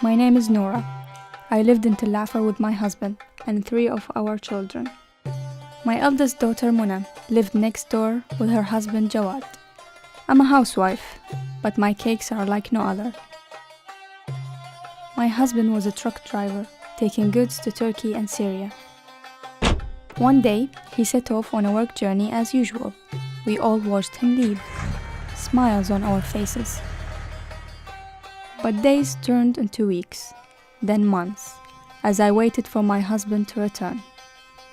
My name is Noura. I lived in Tel Afar with my husband and 3 of our children. My eldest daughter Muna lived next door with her husband Jawad. I'm a housewife, but my cakes are like no other. My husband was a truck driver, taking goods to Turkey and Syria. One day, he set off on a work journey as usual. We all watched him leave, smiles on our faces. But days turned into weeks, then months, as I waited for my husband to return.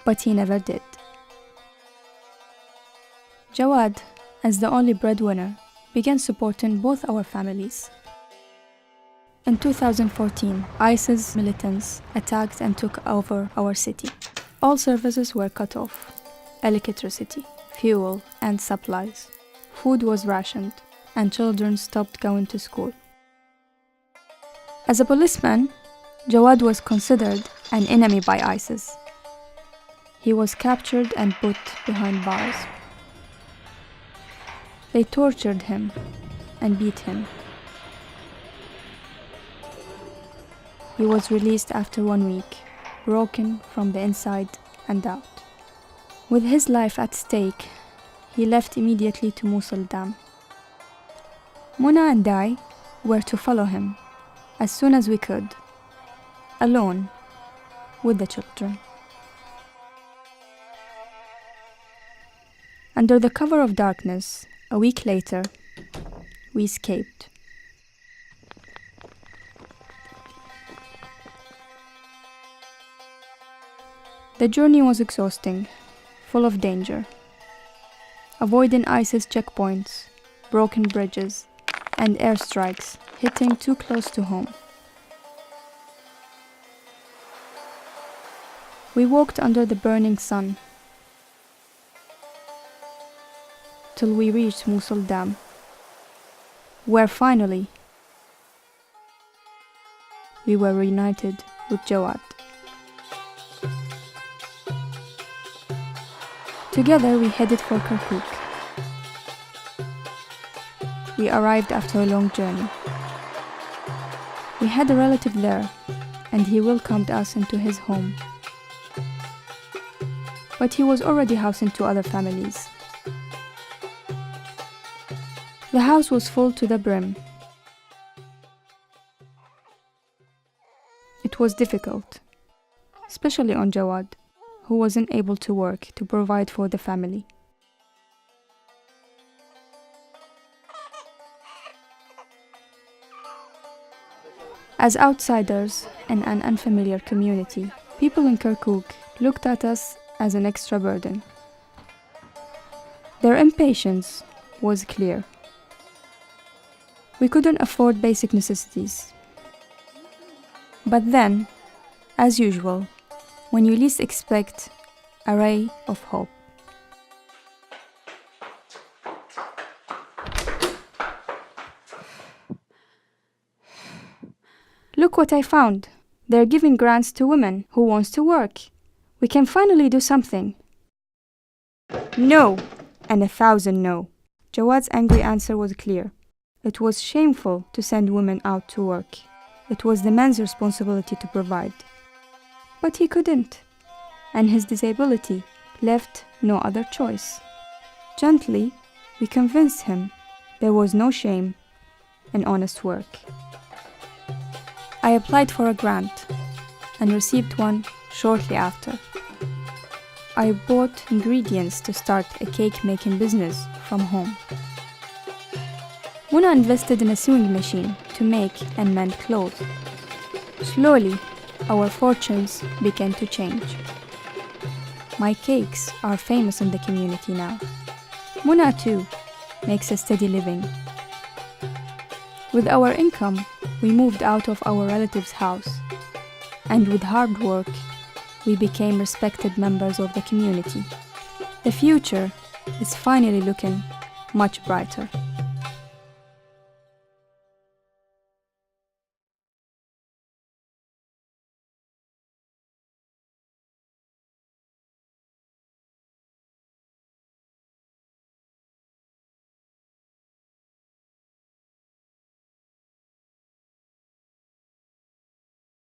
But he never did. Jawad, as the only breadwinner, began supporting both our families. In 2014, ISIS militants attacked and took over our city. All services were cut off: electricity, fuel, and supplies. Food was rationed, and children stopped going to school. As a policeman, Jawad was considered an enemy by ISIS. He was captured and put behind bars. They tortured him and beat him. He was released after 1 week, broken from the inside and out. With his life at stake, he left immediately to Mosul Dam. Muna and I were to follow him as soon as we could, alone with the children. Under the cover of darkness, a week later, we escaped. The journey was exhausting, full of danger. Avoiding ISIS checkpoints, broken bridges, and airstrikes hitting too close to home. We walked under the burning sun till we reached Mosul Dam, where finally we were reunited with Jawad. Together we headed for Kirkuk. We arrived after a long journey. We had a relative there, and he welcomed us into his home. But he was already housing 2 other families. The house was full to the brim. It was difficult, especially on Jawad, who wasn't able to work to provide for the family. As outsiders in an unfamiliar community, people in Kirkuk looked at us as an extra burden. Their impatience was clear. We couldn't afford basic necessities. But then, as usual, when you least expect, a ray of hope. Look what I found. They're giving grants to women who wants to work. We can finally do something. No, and 1,000 no. Jawad's angry answer was clear. It was shameful to send women out to work. It was the man's responsibility to provide. But he couldn't, and his disability left no other choice. Gently, we convinced him there was no shame in honest work. I applied for a grant and received one shortly after. I bought ingredients to start a cake-making business from home. Muna invested in a sewing machine to make and mend clothes. Slowly, our fortunes began to change. My cakes are famous in the community now. Muna, too, makes a steady living. With our income, we moved out of our relative's house, and with hard work, we became respected members of the community. The future is finally looking much brighter.